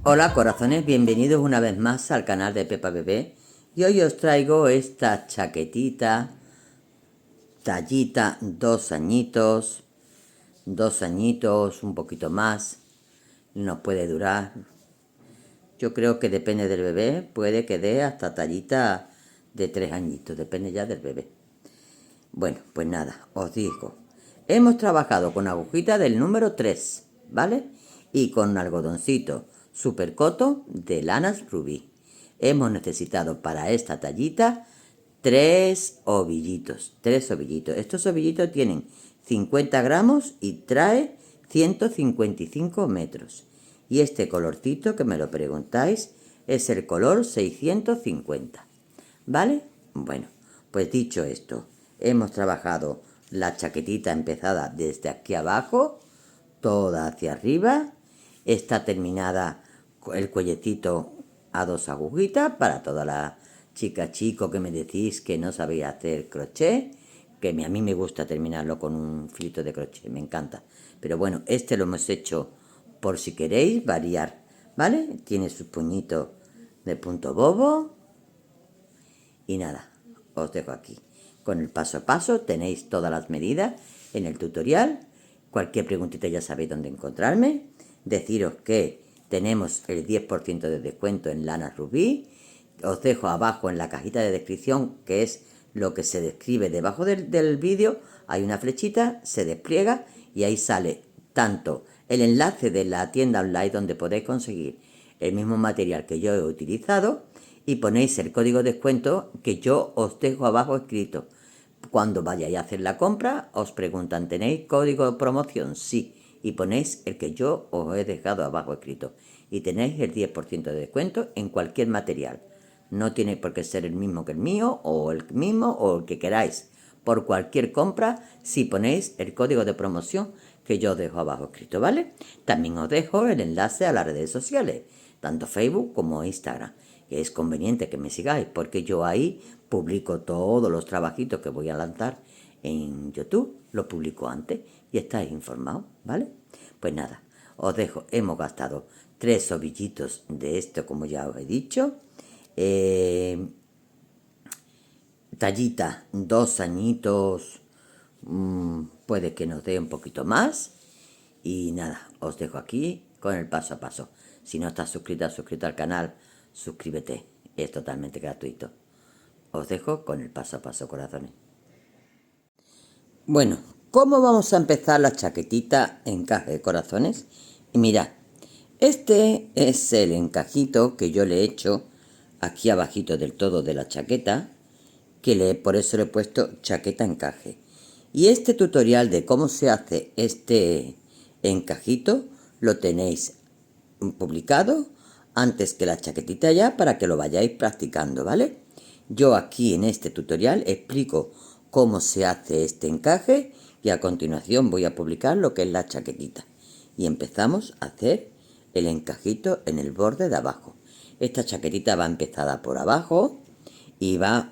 Hola corazones, bienvenidos una vez más al canal de Pepa Bebé y hoy os traigo esta chaquetita, tallita 2 añitos, un poquito más, nos puede durar. Yo creo que depende del bebé, puede que dé hasta tallita de 3 añitos, depende ya del bebé. Bueno, pues nada, os digo, hemos trabajado con agujita del número 3, ¿vale? Y con algodoncito Super Coto de Lanas Rubí. Hemos necesitado para esta tallita 3 ovillitos. Estos ovillitos tienen 50 gramos y trae 155 metros. Y este colorcito que me lo preguntáis es el color 650. ¿Vale? Bueno, pues dicho esto, hemos trabajado la chaquetita empezada desde aquí abajo, toda hacia arriba. Está terminada el cuelletito a 2 agujitas para toda la chico que me decís que no sabéis hacer crochet, que a mí me gusta terminarlo con un filito de crochet, me encanta. Pero bueno, este lo hemos hecho por si queréis variar, ¿vale? Tiene su puñito de punto bobo y nada, os dejo aquí. Con el paso a paso tenéis todas las medidas en el tutorial. Cualquier preguntita ya sabéis dónde encontrarme. Deciros que tenemos el 10% de descuento en Lanas Rubí. Os dejo abajo en la cajita de descripción, que es lo que se describe debajo del vídeo. Hay una flechita, se despliega y ahí sale tanto el enlace de la tienda online donde podéis conseguir el mismo material que yo he utilizado y ponéis el código de descuento que yo os dejo abajo escrito. Cuando vayáis a hacer la compra os preguntan, ¿tenéis código de promoción? Sí. Y ponéis el que yo os he dejado abajo escrito. Y tenéis el 10% de descuento en cualquier material. No tiene por qué ser el mismo que el mío, o el mismo, o el que queráis. Por cualquier compra, si ponéis el código de promoción que yo os dejo abajo escrito, ¿vale? También os dejo el enlace a las redes sociales, tanto Facebook como Instagram. Que es conveniente que me sigáis, porque yo ahí publico todos los trabajitos que voy a lanzar en YouTube. Lo publico antes y estáis informados, ¿vale? Pues nada, os dejo, hemos gastado 3 ovillitos de esto, como ya os he dicho. Tallita 2 añitos, puede que nos dé un poquito más. Y nada, os dejo aquí con el paso a paso. Si no estás suscrito al canal, suscríbete, es totalmente gratuito. Os dejo con el paso a paso, corazones. Bueno, ¿cómo vamos a empezar la chaquetita encaje de corazones? Y mirad, este es el encajito que yo le he hecho aquí abajito del todo de la chaqueta, por eso le he puesto chaqueta encaje. Y este tutorial de cómo se hace este encajito lo tenéis publicado antes que la chaquetita ya, para que lo vayáis practicando, ¿vale? Yo aquí en este tutorial explico cómo se hace este encaje y a continuación voy a publicar lo que es la chaquetita. Y empezamos a hacer el encajito en el borde de abajo. Esta chaquetita va empezada por abajo y va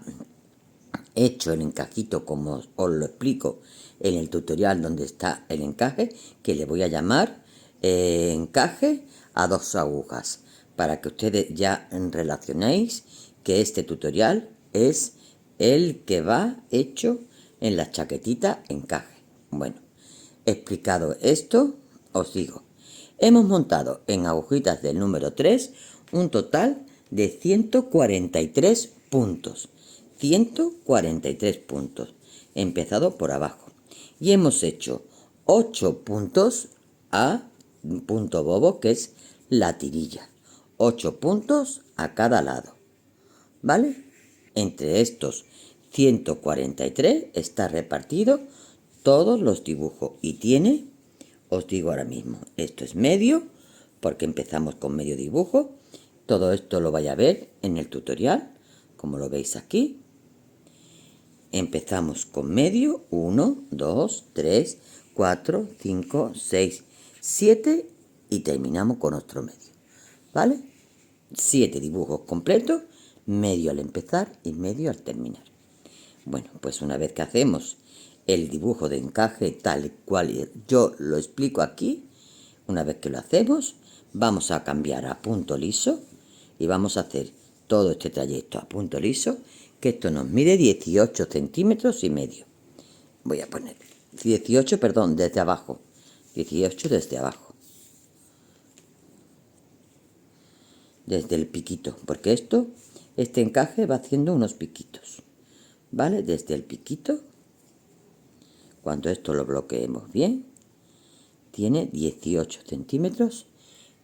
hecho el encajito como os lo explico en el tutorial donde está el encaje, que le voy a llamar encaje a 2 agujas, para que ustedes ya relacionéis que este tutorial es el que va hecho en la chaquetita encaje. Bueno, explicado esto, os digo, hemos montado en agujitas del número 3 un total de 143 puntos. 143 puntos, empezado por abajo. Y hemos hecho 8 puntos a un punto bobo, que es la tirilla. 8 puntos a cada lado, ¿vale? Entre estos 143 está repartido todos los dibujos y tiene, os digo ahora mismo, esto es medio, porque empezamos con medio dibujo. Todo esto lo vais a ver en el tutorial, como lo veis aquí. Empezamos con medio, 1, 2, 3, 4, 5, 6, 7 y terminamos con otro medio, ¿vale? 7 dibujos completos, medio al empezar y medio al terminar. Bueno, pues una vez que hacemos el dibujo de encaje tal cual yo lo explico aquí, una vez que lo hacemos, vamos a cambiar a punto liso y vamos a hacer todo este trayecto a punto liso, que esto nos mide 18 centímetros y medio. Voy a poner 18, perdón, desde abajo. 18 desde abajo. Desde el piquito, porque este encaje va haciendo unos piquitos, ¿vale? Desde el piquito, cuando esto lo bloqueemos bien, tiene 18 centímetros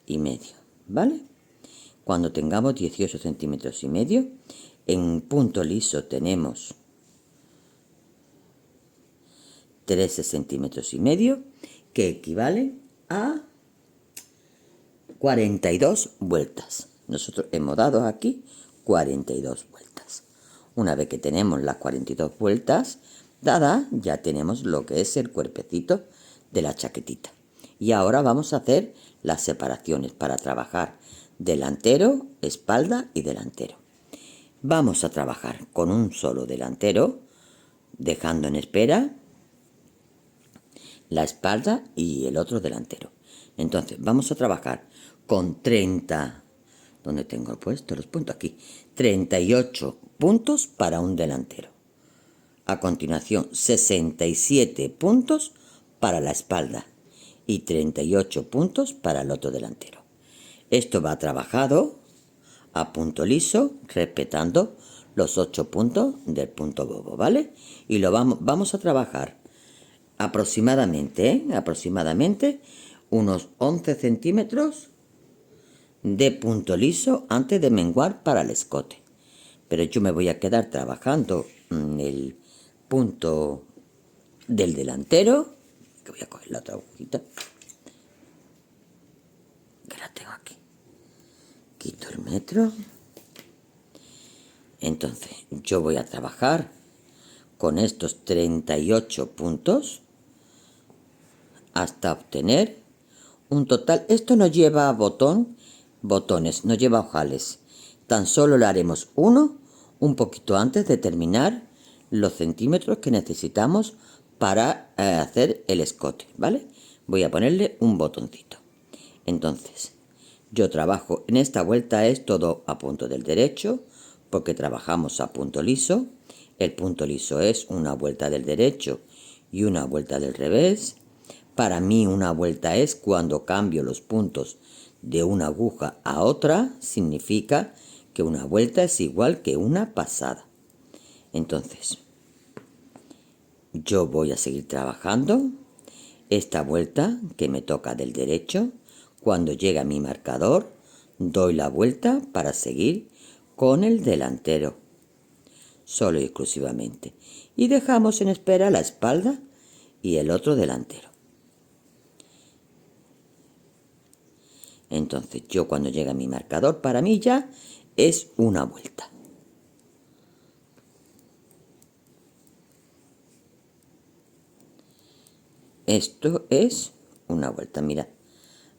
y medio, ¿vale? Cuando tengamos 18 centímetros y medio, en punto liso tenemos 13 centímetros y medio, que equivalen a 42 vueltas. Nosotros hemos dado aquí 42 vueltas. Una vez que tenemos las 42 vueltas dadas, ya tenemos lo que es el cuerpecito de la chaquetita. Y ahora vamos a hacer las separaciones para trabajar delantero, espalda y delantero. Vamos a trabajar con un solo delantero, dejando en espera la espalda y el otro delantero. Entonces vamos a trabajar con 30, ¿dónde tengo puesto los puntos? Aquí, 38 puntos para un delantero. A continuación, 67 puntos para la espalda y 38 puntos para el otro delantero. Esto va trabajado a punto liso, respetando los 8 puntos del punto bobo, ¿vale? Y lo vamos a trabajar aproximadamente unos 11 centímetros de punto liso antes de menguar para el escote. Pero yo me voy a quedar trabajando el punto del delantero, que voy a coger la otra agujita, que la tengo aquí. Quito el metro. Entonces yo voy a trabajar con estos 38 puntos hasta obtener un total. Esto no lleva botones, no lleva ojales. Tan solo le haremos uno un poquito antes de terminar los centímetros que necesitamos para hacer el escote, ¿vale? Voy a ponerle un botoncito. Entonces, yo trabajo en esta vuelta, es todo a punto del derecho, porque trabajamos a punto liso. El punto liso es una vuelta del derecho y una vuelta del revés. Para mí una vuelta es cuando cambio los puntos de una aguja a otra, significa que una vuelta es igual que una pasada. Entonces, yo voy a seguir trabajando esta vuelta que me toca del derecho. Cuando llega mi marcador, doy la vuelta para seguir con el delantero, solo y exclusivamente. Y dejamos en espera la espalda y el otro delantero. Entonces yo cuando llega mi marcador, para mí ya es una vuelta. Esto es una vuelta, mirad.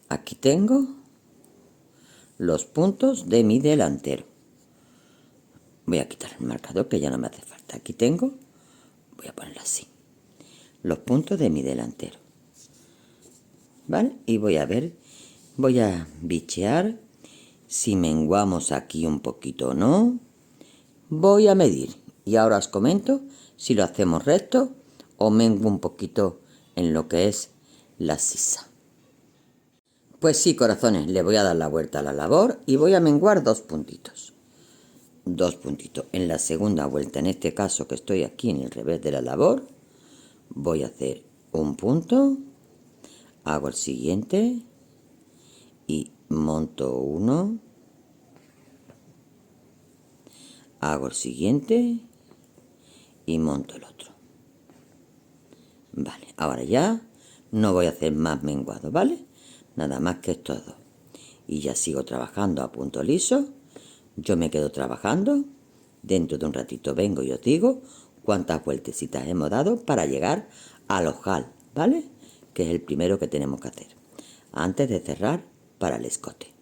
Aquí tengo los puntos de mi delantero. Voy a quitar el marcador que ya no me hace falta. Aquí tengo, voy a ponerlo así, los puntos de mi delantero, ¿vale? Y voy a ver, voy a bichear si menguamos aquí un poquito o no. Voy a medir y ahora os comento si lo hacemos recto o menguo un poquito en lo que es la sisa. Pues sí, corazones, le voy a dar la vuelta a la labor y voy a menguar 2 puntitos. 2 puntitos. En la segunda vuelta, en este caso que estoy aquí en el revés de la labor, voy a hacer un punto hago el siguiente y monto uno, hago el siguiente y monto el otro. Vale, ahora ya no voy a hacer más menguado, ¿vale? Nada más que estos dos. Y ya sigo trabajando a punto liso. Yo me quedo trabajando. Dentro de un ratito vengo y os digo cuántas vueltecitas hemos dado para llegar al ojal, ¿vale? Que es el primero que tenemos que hacer antes de cerrar para el escote.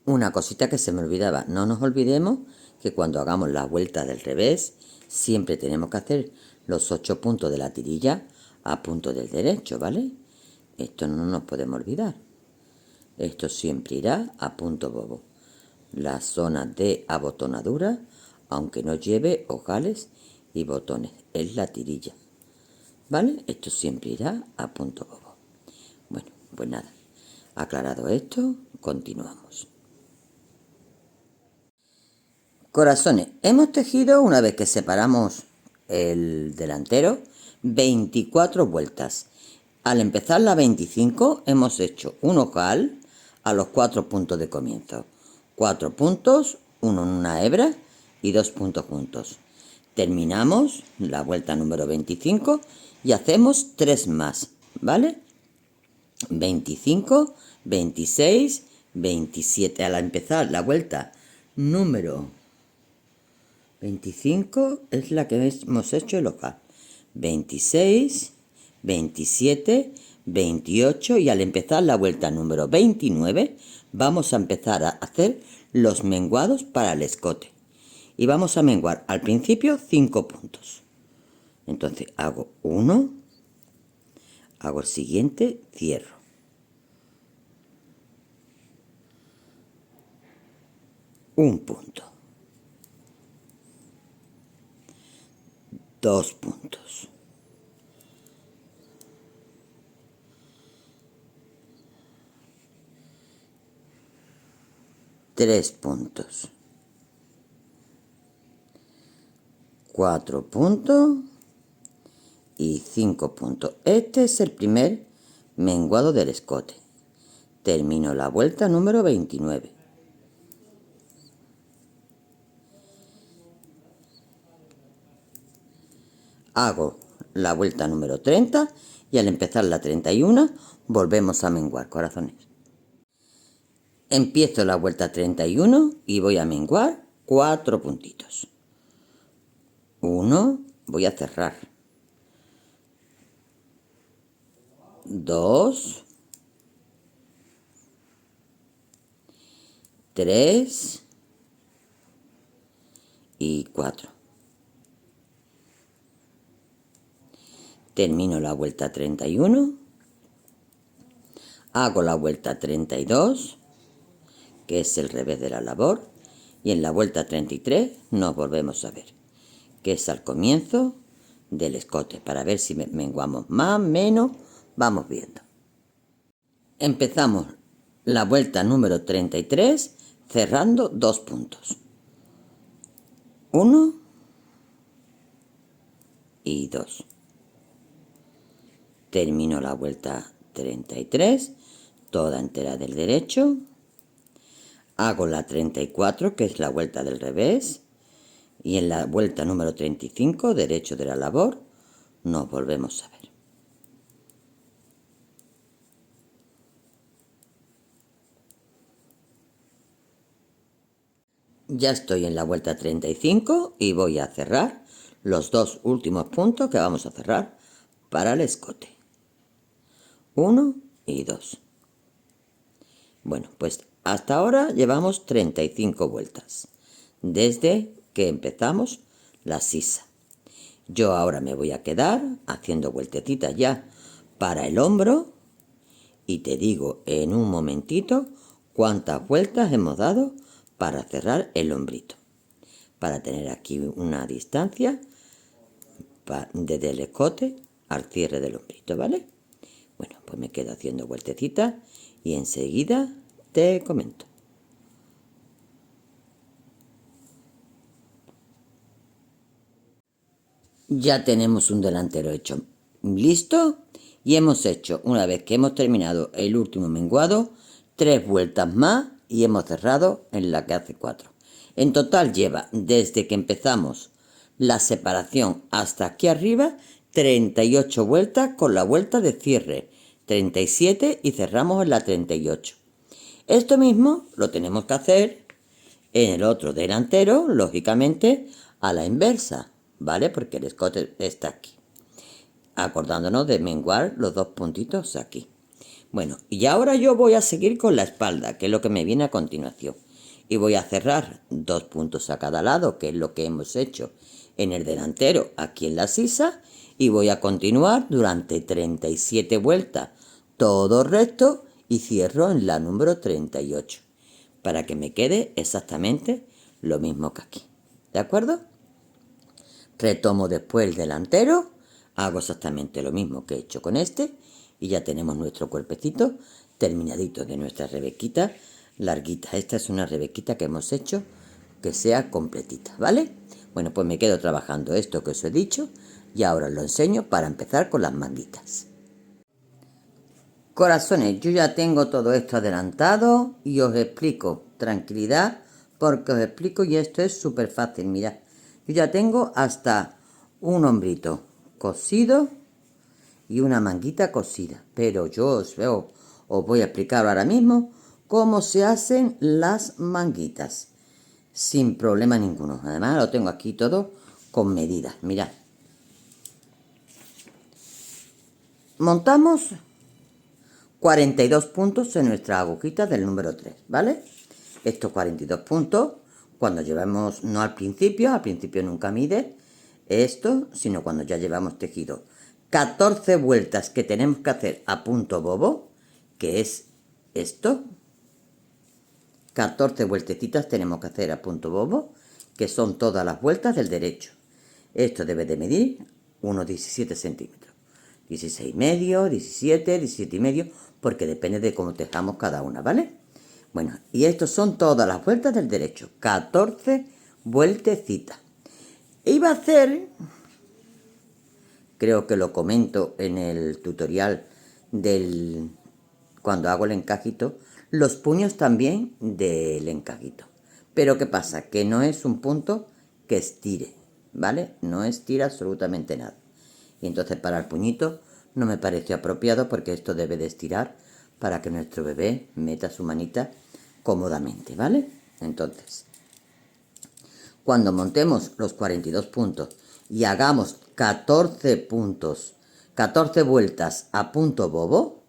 Una cosita que se me olvidaba, no nos olvidemos que cuando hagamos la vuelta del revés siempre tenemos que hacer los 8 puntos de la tirilla a punto del derecho, ¿vale? Esto no nos podemos olvidar. Esto siempre irá a punto bobo. La zona de abotonadura, aunque no lleve ojales y botones, es la tirilla, ¿vale? Esto siempre irá a punto bobo. Bueno, pues nada, aclarado esto, continuamos. Corazones, hemos tejido, una vez que separamos el delantero, 24 vueltas. Al empezar la 25 hemos hecho un ojal a los 4 puntos de comienzo. 4 puntos, uno en una hebra y 2 puntos juntos. Terminamos la vuelta número 25 y hacemos 3 más, ¿vale? 25, 26, 27. Al empezar la vuelta número 25 es la que hemos hecho el ojal. 26, 27, 28 y al empezar la vuelta número 29 vamos a empezar a hacer los menguados para el escote. Y vamos a menguar al principio 5 puntos. Entonces hago 1, hago el siguiente, cierro. 1 punto. 2 puntos. 3 puntos. 4 puntos y 5 puntos. Este es el primer menguado del escote. Termino la vuelta número 29. Hago la vuelta número 30 y al empezar la 31 volvemos a menguar, corazones. Empiezo la vuelta 31 y voy a menguar 4 puntitos. 1, voy a cerrar. 2, 3 y 4. Termino la vuelta 31, hago la vuelta 32, que es el revés de la labor, y en la vuelta 33 nos volvemos a ver, que es al comienzo del escote, para ver si menguamos más, menos, vamos viendo. Empezamos la vuelta número 33 cerrando 2 puntos. 1 y 2. Termino la vuelta 33, toda entera del derecho. Hago la 34, que es la vuelta del revés. Y en la vuelta número 35, derecho de la labor, nos volvemos a ver. Ya estoy en la vuelta 35 y voy a cerrar los 2 últimos puntos que vamos a cerrar para el escote. 1 y 2. Bueno, pues hasta ahora llevamos 35 vueltas, desde que empezamos la sisa. Yo ahora me voy a quedar haciendo vueltecitas ya para el hombro y te digo en un momentito cuántas vueltas hemos dado para cerrar el hombrito, para tener aquí una distancia desde el escote al cierre del hombrito, ¿vale? Bueno, pues me quedo haciendo vueltecitas y enseguida te comento. Ya tenemos un delantero hecho. ¿Listo? Y hemos hecho, una vez que hemos terminado el último menguado, 3 vueltas más y hemos cerrado en la que hace 4. En total lleva, desde que empezamos la separación hasta aquí arriba, 38 vueltas con la vuelta de cierre, 37 y cerramos en la 38. Esto mismo lo tenemos que hacer en el otro delantero, lógicamente, a la inversa, ¿vale? Porque el escote está aquí. Acordándonos de menguar los 2 puntitos aquí. Bueno, y ahora yo voy a seguir con la espalda, que es lo que me viene a continuación. Y voy a cerrar 2 puntos a cada lado, que es lo que hemos hecho en el delantero, aquí en la sisa. Y voy a continuar durante 37 vueltas, todo recto, y cierro en la número 38. Para que me quede exactamente lo mismo que aquí. ¿De acuerdo? Retomo después el delantero, hago exactamente lo mismo que he hecho con este y ya tenemos nuestro cuerpecito terminadito de nuestra rebequita larguita. Esta es una rebequita que hemos hecho que sea completita, ¿vale? Bueno, pues me quedo trabajando esto que os he dicho y ahora os lo enseño para empezar con las manguitas. Corazones, yo ya tengo todo esto adelantado y os explico, tranquilidad, porque os explico y esto es súper fácil, mirad. Yo ya tengo hasta un hombrito cosido y una manguita cosida, pero yo os voy a explicar ahora mismo cómo se hacen las manguitas, sin problema ninguno. Además lo tengo aquí todo con medidas, mirad. Montamos 42 puntos en nuestra agujita del número 3, ¿vale? Estos 42 puntos, cuando llevamos, no al principio nunca mide esto, sino cuando ya llevamos tejido 14 vueltas que tenemos que hacer a punto bobo, que es esto. 14 vueltecitas tenemos que hacer a punto bobo, que son todas las vueltas del derecho. Esto debe de medir unos 17 centímetros. 16 y medio, 17, 17 y medio, porque depende de cómo tejamos cada una, ¿vale? Bueno, y estos son todas las vueltas del derecho, 14 vueltecitas. Iba a hacer, creo que lo comento en el tutorial del cuando hago el encajito, los puños también del encajito. Pero ¿qué pasa? Que no es un punto que estire, ¿vale? No estira absolutamente nada. Y entonces para el puñito no me pareció apropiado porque esto debe de estirar para que nuestro bebé meta su manita cómodamente, ¿vale? Entonces, cuando montemos los 42 puntos y hagamos 14 puntos, 14 vueltas a punto bobo,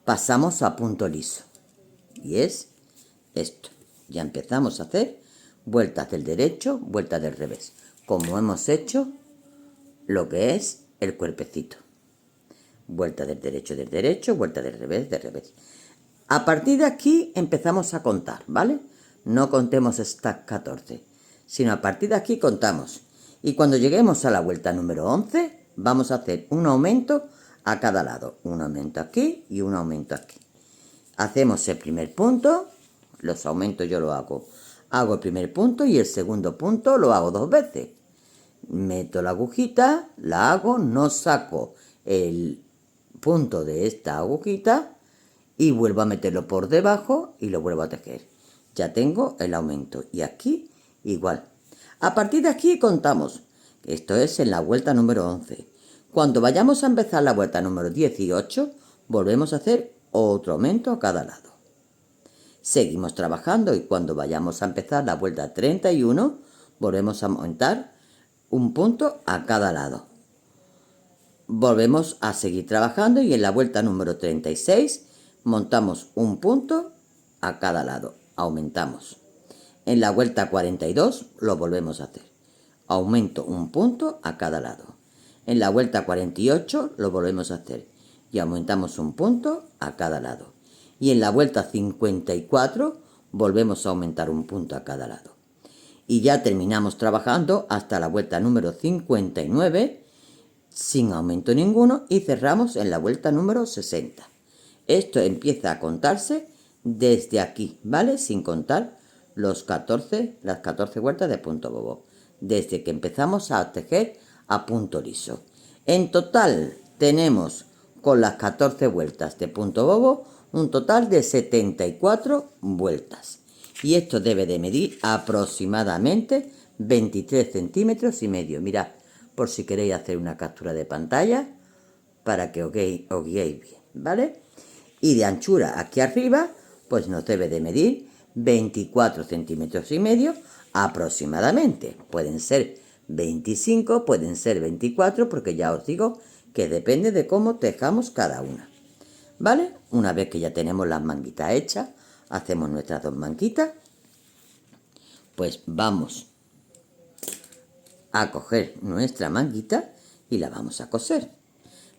pasamos a punto liso. Y es esto. Ya empezamos a hacer vueltas del derecho, vueltas del revés, como hemos hecho lo que es el cuerpecito. Vuelta del derecho, vuelta del revés, del revés. A partir de aquí empezamos a contar, ¿vale? No contemos estas 14, sino a partir de aquí contamos. Y cuando lleguemos a la vuelta número 11, vamos a hacer un aumento a cada lado. Un aumento aquí y un aumento aquí. Hacemos el primer punto, los aumentos yo lo hago. Hago el primer punto y el segundo punto lo hago 2 veces. Meto la agujita, la hago, no saco el punto de esta agujita y vuelvo a meterlo por debajo y lo vuelvo a tejer. Ya tengo el aumento y aquí igual. A partir de aquí contamos. Esto es en la vuelta número 11. Cuando vayamos a empezar la vuelta número 18, volvemos a hacer otro aumento a cada lado. Seguimos trabajando y cuando vayamos a empezar la vuelta 31, volvemos a aumentar un punto a cada lado. Volvemos a seguir trabajando y en la vuelta número 36 montamos un punto a cada lado, aumentamos. En la vuelta 42 lo volvemos a hacer. Aumento un punto a cada lado. En la vuelta 48 lo volvemos a hacer y aumentamos un punto a cada lado. Y en la vuelta 54 volvemos a aumentar un punto a cada lado. Y ya terminamos trabajando hasta la vuelta número 59 sin aumento ninguno y cerramos en la vuelta número 60. Esto empieza a contarse desde aquí, ¿vale? Sin contar las 14 vueltas de punto bobo. Desde que empezamos a tejer a punto liso. En total tenemos, con las 14 vueltas de punto bobo, un total de 74 vueltas. Y esto debe de medir aproximadamente 23 centímetros y medio. Mirad, por si queréis hacer una captura de pantalla, para que os guiéis bien, ¿vale? Y de anchura aquí arriba, pues nos debe de medir 24 centímetros y medio aproximadamente. Pueden ser 25, pueden ser 24, porque ya os digo que depende de cómo tejamos cada una, ¿vale? Una vez que ya tenemos las manguitas hechas, hacemos nuestras dos manguitas, pues vamos a coger nuestra manguita y la vamos a coser.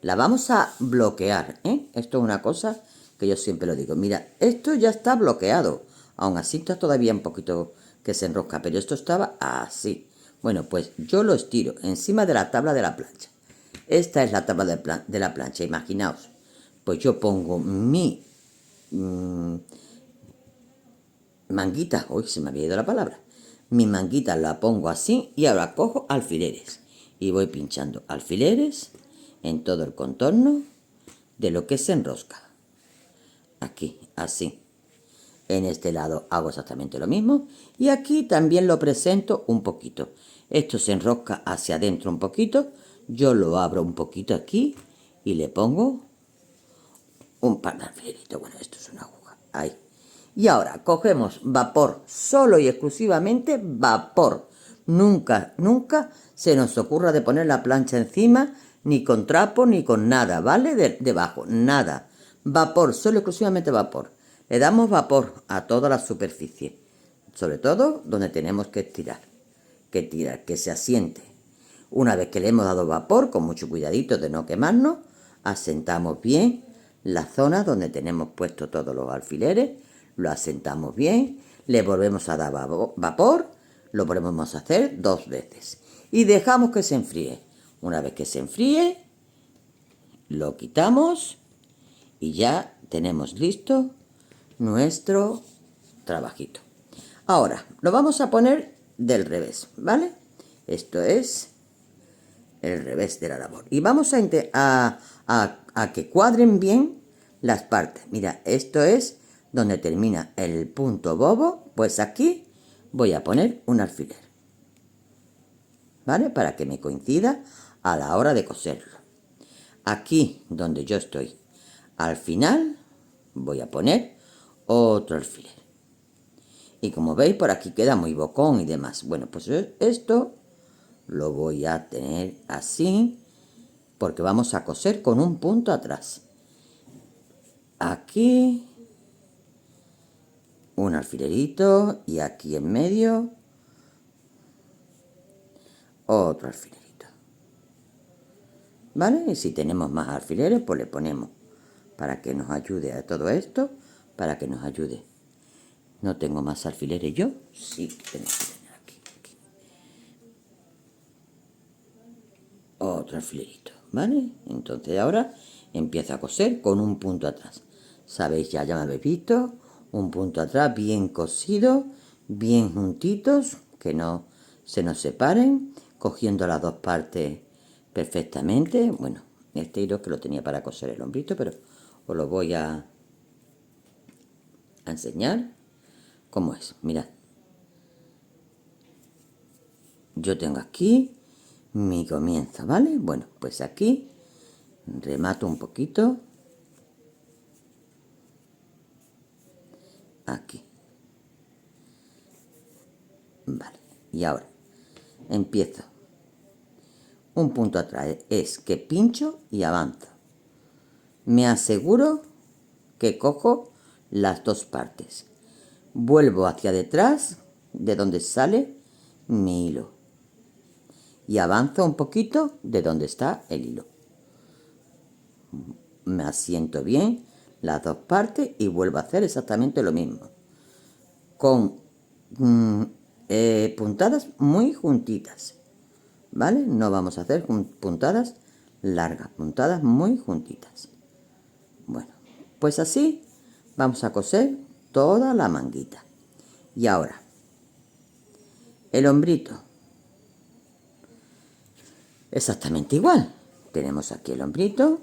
La vamos a bloquear, ¿eh? Esto es una cosa que yo siempre lo digo. Mira, esto ya está bloqueado. Aún así está todavía un poquito que se enrosca, pero esto estaba así. Bueno, pues yo lo estiro encima de la tabla de la plancha. Esta es la tabla de la plancha, imaginaos. Pues yo pongo mi manguita, uy, se me había ido la palabra. Mi manguita la pongo así y ahora cojo alfileres. Y voy pinchando alfileres en todo el contorno de lo que se enrosca. Aquí, así. En este lado hago exactamente lo mismo. Y aquí también lo presento un poquito. Esto se enrosca hacia adentro un poquito. Yo lo abro un poquito aquí y le pongo un par de alfileritos. Bueno, esto es una aguja. Ahí. Y ahora cogemos vapor, solo y exclusivamente vapor. Nunca, nunca se nos ocurra de poner la plancha encima, ni con trapo, ni con nada, ¿vale? Debajo, nada. Vapor, solo y exclusivamente vapor. Le damos vapor a toda la superficie, sobre todo donde tenemos que estirar, que se asiente. Una vez que le hemos dado vapor, con mucho cuidadito de no quemarnos, asentamos bien la zona donde tenemos puesto todos los alfileres, lo asentamos bien, le volvemos a dar vapor, lo volvemos a hacer 2 veces y dejamos que se enfríe. Una vez que se enfríe, lo quitamos y ya tenemos listo nuestro trabajito. Ahora lo vamos a poner del revés, ¿vale? Esto es el revés de la labor y vamos a que cuadren bien las partes. Mira, esto es donde termina el punto bobo, pues aquí voy a poner un alfiler, ¿vale? Para que me coincida a la hora de coserlo. Aquí donde yo estoy, al final voy a poner otro alfiler. Y como veis, por aquí queda muy bocón y demás. Bueno, pues esto lo voy a tener así, porque vamos a coser con un punto atrás. Aquí un alfilerito y aquí en medio otro alfilerito, ¿vale? Y si tenemos más alfileres, pues le ponemos para que nos ayude a todo esto, para que nos ayude. ¿No tengo más alfileres yo? Sí, tengo que tener aquí. Otro alfilerito, ¿vale? Entonces ahora empiezo a coser con un punto atrás. Sabéis, ya me habéis visto, un punto atrás bien cosido, bien juntitos, que no se nos separen, cogiendo las dos partes perfectamente. Bueno, este hilo que lo tenía para coser el hombrito, pero os lo voy a enseñar cómo es. Mirad, yo tengo aquí mi comienzo, ¿vale? Bueno, pues aquí remato un poquito aquí, vale, y ahora empiezo un punto atrás, es que pincho y avanzo, me aseguro que cojo las dos partes, vuelvo hacia detrás de donde sale mi hilo y avanzo un poquito de donde está el hilo, me asiento bien las dos partes y vuelvo a hacer exactamente lo mismo con puntadas muy juntitas, ¿vale? No vamos a hacer puntadas largas, puntadas muy juntitas. Bueno, pues así vamos a coser toda la manguita. Y ahora el hombrito Exactamente igual. Tenemos aquí el hombrito,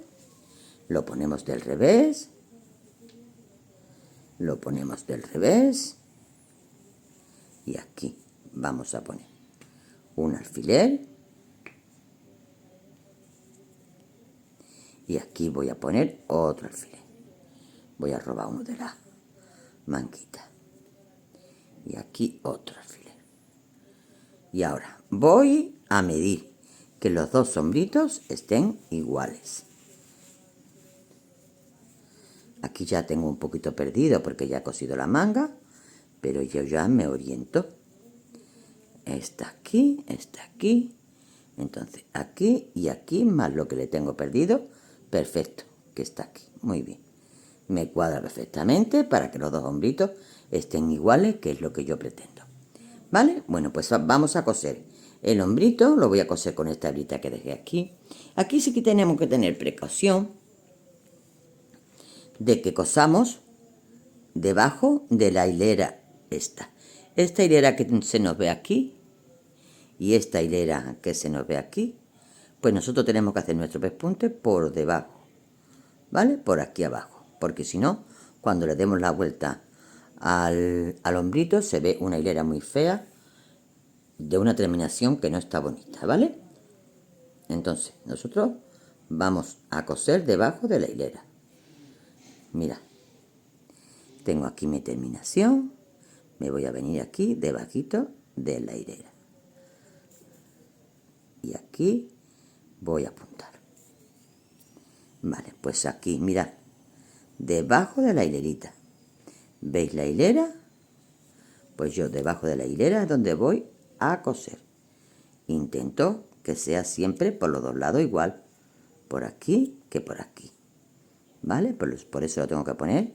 lo ponemos del revés, lo ponemos del revés y aquí vamos a poner un alfiler y aquí voy a poner otro alfiler. Voy a robar uno de la manguita y aquí otro alfiler. Y ahora voy a medir que los dos sombritos estén iguales. Aquí ya tengo un poquito perdido porque ya he cosido la manga, pero yo ya me oriento. Está aquí, entonces aquí y aquí más lo que le tengo perdido, perfecto, que está aquí, muy bien. Me cuadra perfectamente para que los dos hombritos estén iguales, que es lo que yo pretendo. ¿Vale? Bueno, pues vamos a coser el hombrito, lo voy a coser con esta hebrita que dejé aquí. Aquí sí que tenemos que tener precaución de que cosamos debajo de la hilera esta. Esta hilera que se nos ve aquí y esta hilera que se nos ve aquí, pues nosotros tenemos que hacer nuestro pespunte por debajo, ¿vale? Por aquí abajo, porque si no, cuando le demos la vuelta al hombrito se ve una hilera muy fea, de una terminación que no está bonita, ¿vale? Entonces, nosotros vamos a coser debajo de la hilera. Mira, tengo aquí mi terminación, me voy a venir aquí debajito de la hilera. Y aquí voy a apuntar. Vale, pues aquí, mirad, debajo de la hilerita. ¿Veis la hilera? Pues yo debajo de la hilera es donde voy a coser. Intento que sea siempre por los dos lados igual, por aquí que por aquí. ¿Vale? Por eso lo tengo que poner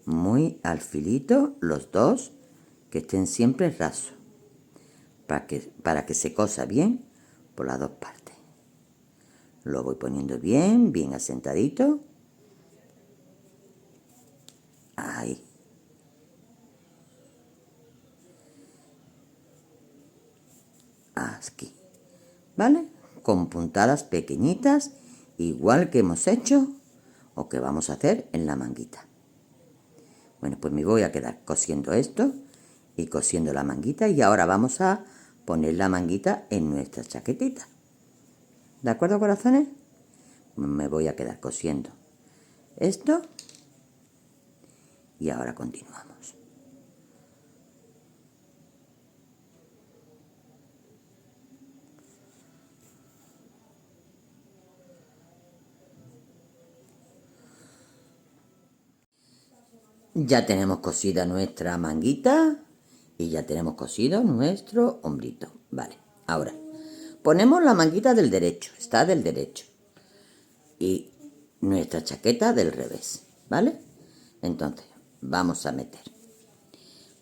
muy al filito los dos, que estén siempre rasos, para que se cosa bien por las dos partes. Lo voy poniendo bien, bien asentadito. Ahí. Aquí. ¿Vale? Con puntadas pequeñitas, igual que hemos hecho o que vamos a hacer en la manguita. Bueno, pues me voy a quedar cosiendo esto y cosiendo la manguita y ahora vamos a poner la manguita en nuestra chaquetita. ¿De acuerdo, corazones? Me voy a quedar cosiendo esto y ahora continuamos. Ya tenemos cosida nuestra manguita y ya tenemos cosido nuestro hombrito. Vale, ahora ponemos la manguita del derecho, está del derecho, y nuestra chaqueta del revés, ¿vale? Entonces vamos a meter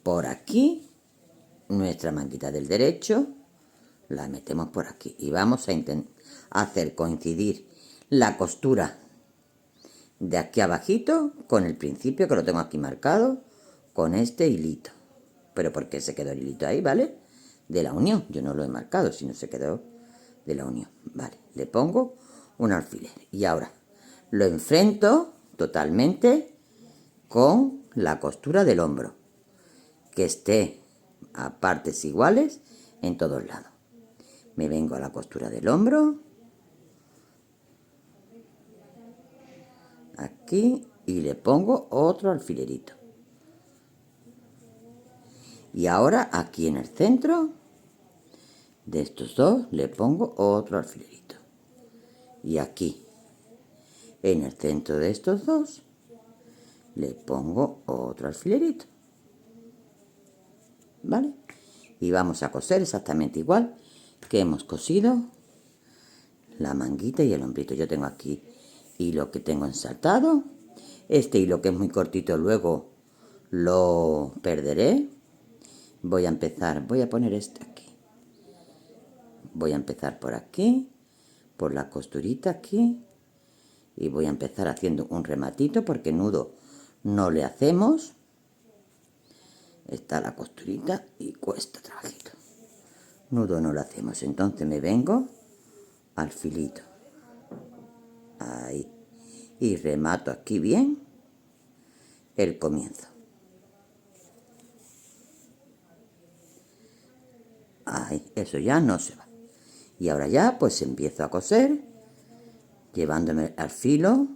por aquí nuestra manguita del derecho, la metemos por aquí y vamos a intentar hacer coincidir la costura de aquí abajito con el principio, que lo tengo aquí marcado, con este hilito. Pero porque se quedó el hilito ahí, ¿vale? De la unión, yo no lo he marcado, sino se quedó de la unión. Vale, le pongo un alfiler y ahora lo enfrento totalmente con la costura del hombro, que esté a partes iguales en todos lados. Me vengo a la costura del hombro, aquí, y le pongo otro alfilerito. Y ahora aquí en el centro de estos dos le pongo otro alfilerito. Y aquí en el centro de estos dos le pongo otro alfilerito. ¿Vale? Y vamos a coser exactamente igual que hemos cosido la manguita y el hombrito. Yo tengo aquí hilo que tengo ensartado. Este hilo que es muy cortito luego lo perderé. Voy a empezar, voy a poner este aquí. Voy a empezar por aquí, por la costurita aquí. Y voy a empezar haciendo un rematito porque nudo no le hacemos. Está la costurita y cuesta trabajito. Nudo no lo hacemos, entonces me vengo al filito. Ahí. Y remato aquí bien el comienzo. Ahí, eso ya no se va. Y ahora ya pues empiezo a coser, llevándome al filo,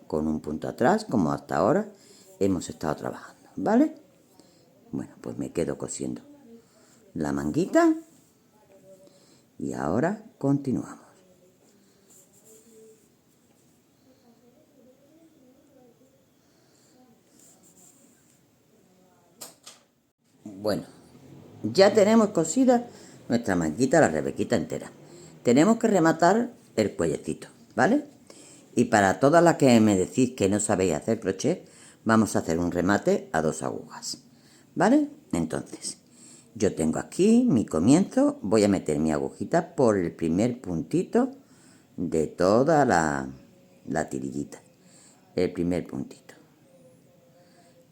con un punto atrás, como hasta ahora hemos estado trabajando, ¿vale? Bueno, pues me quedo cosiendo la manguita y ahora continuamos. Bueno, ya tenemos cosida nuestra manguita, la rebequita entera. Tenemos que rematar el cuellecito, ¿vale? Y para todas las que me decís que no sabéis hacer crochet, vamos a hacer un remate a 2 agujas, ¿vale? Entonces, yo tengo aquí mi comienzo, voy a meter mi agujita por el primer puntito de toda la tirillita, el primer puntito,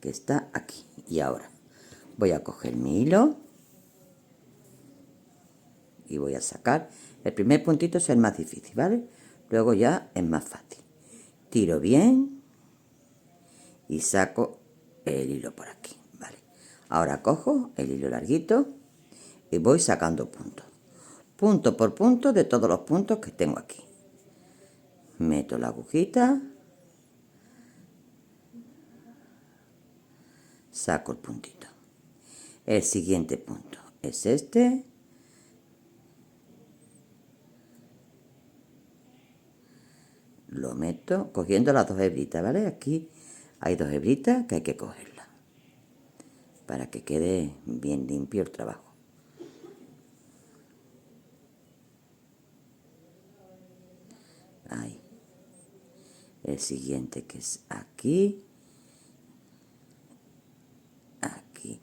que está aquí. Y ahora voy a coger mi hilo y voy a sacar. El primer puntito es el más difícil, ¿vale? Luego ya es más fácil. Tiro bien y saco el hilo por aquí, ¿vale? Ahora cojo el hilo larguito y voy sacando puntos. Punto por punto de todos los puntos que tengo aquí. Meto la agujita, saco el puntito. El siguiente punto es este. Lo meto cogiendo las 2 hebritas, ¿vale? Aquí hay 2 hebritas que hay que cogerlas para que quede bien limpio el trabajo. Ahí. El siguiente que es aquí. Aquí.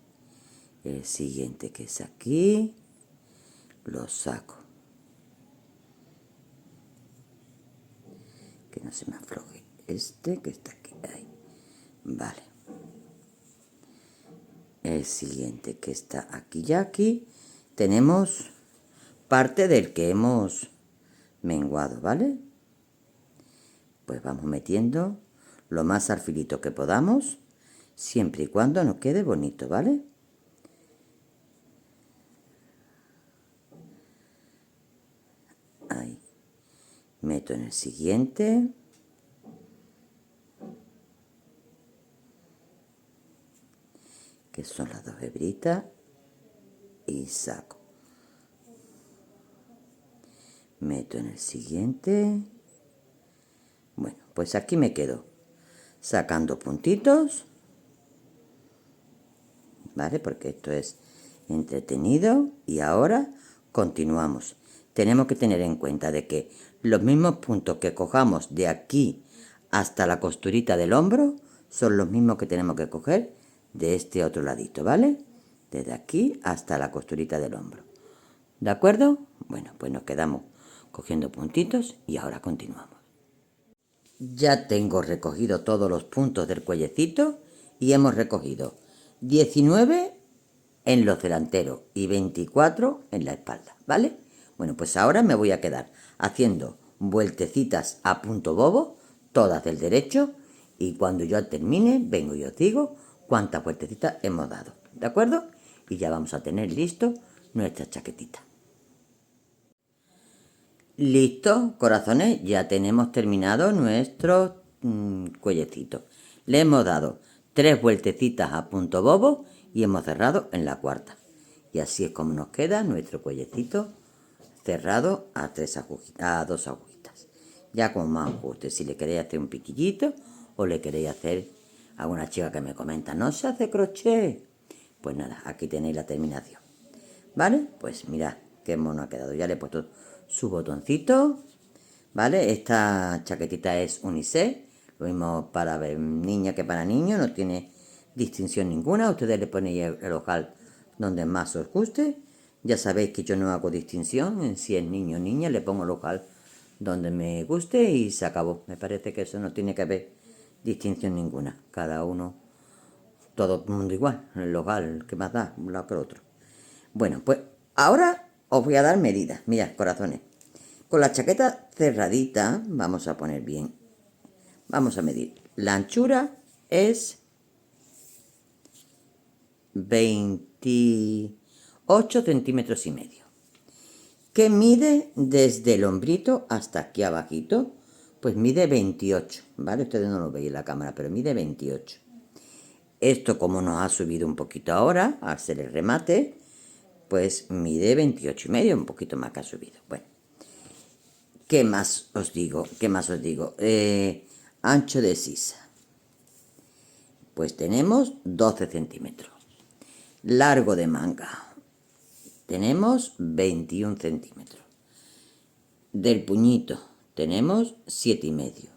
El siguiente que es aquí. Lo saco. Que no se me afloje. Este que está aquí. Ahí. Vale. El siguiente que está aquí y aquí. Tenemos parte del que hemos menguado, ¿vale? Pues vamos metiendo lo más al filito que podamos, siempre y cuando nos quede bonito, ¿vale? Ahí. Meto en el siguiente. Que son las 2 hebritas. Y saco. Meto en el siguiente. Bueno, pues aquí me quedo sacando puntitos, ¿vale? Porque esto es entretenido. Y ahora continuamos. Tenemos que tener en cuenta de que los mismos puntos que cojamos de aquí hasta la costurita del hombro son los mismos que tenemos que coger de este otro ladito, ¿vale? Desde aquí hasta la costurita del hombro. ¿De acuerdo? Bueno, pues nos quedamos cogiendo puntitos y ahora continuamos. Ya tengo recogido todos los puntos del cuellecito y hemos recogido 19 en los delanteros y 24 en la espalda, ¿vale? Bueno, pues ahora me voy a quedar haciendo vueltecitas a punto bobo, todas del derecho, y cuando yo termine, vengo y os digo cuántas vueltecitas hemos dado, ¿de acuerdo? Y ya vamos a tener listo nuestra chaquetita. Listo, corazones, ya tenemos terminado nuestro cuellecito. Le hemos dado 3 vueltecitas a punto bobo y hemos cerrado en la cuarta. Y así es como nos queda nuestro cuellecito cerrado a 2 agujitas. Ya como más os guste, si le queréis hacer un piquillito o le queréis hacer a una chica que me comenta, ¿no se hace crochet? Pues nada, aquí tenéis la terminación. ¿Vale? Pues mirad qué mono ha quedado. Ya le he puesto su botoncito, ¿vale? Esta chaquetita es unisex, lo mismo para niña que para niño, no tiene distinción ninguna. Ustedes le ponéis el ojal donde más os guste. Ya sabéis que yo no hago distinción en si es niño o niña, le pongo el ojal donde me guste y se acabó. Me parece que eso no tiene que haber distinción ninguna. Cada uno, todo el mundo igual, el ojal que más da, un lado que el otro. Bueno, pues Ahora os voy a dar medidas. Mirad, corazones. Con la chaqueta cerradita, vamos a poner bien. Vamos a medir. La anchura es 28 centímetros y medio. ¿Qué mide desde el hombrito hasta aquí abajito? Pues mide 28, ¿vale? Ustedes no lo veis en la cámara, pero mide 28. Esto, como nos ha subido un poquito ahora, al ser el remate, pues mide 28 y medio, un poquito más que ha subido. Bueno, ¿qué más os digo? Ancho de sisa. Pues tenemos 12 centímetros. Largo de manga. Tenemos 21 centímetros. Del puñito tenemos 7 y medio.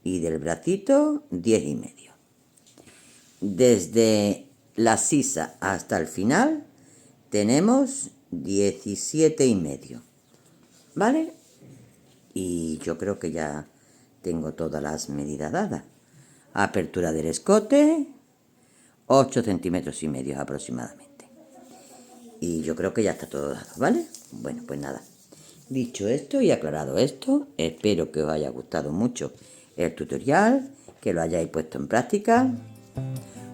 Y del bracito 10 y medio. Desde la sisa hasta el final tenemos 17 y medio. ¿Vale? Y yo creo que ya tengo todas las medidas dadas. Apertura del escote, 8 centímetros y medio aproximadamente. Y yo creo que ya está todo dado, ¿vale? Bueno, pues nada. Dicho esto y aclarado esto, espero que os haya gustado mucho el tutorial, que lo hayáis puesto en práctica.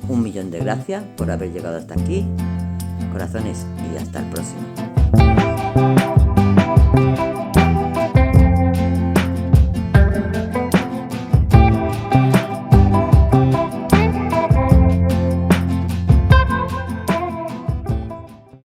Un millón de gracias por haber llegado hasta aquí, corazones, y hasta el próximo.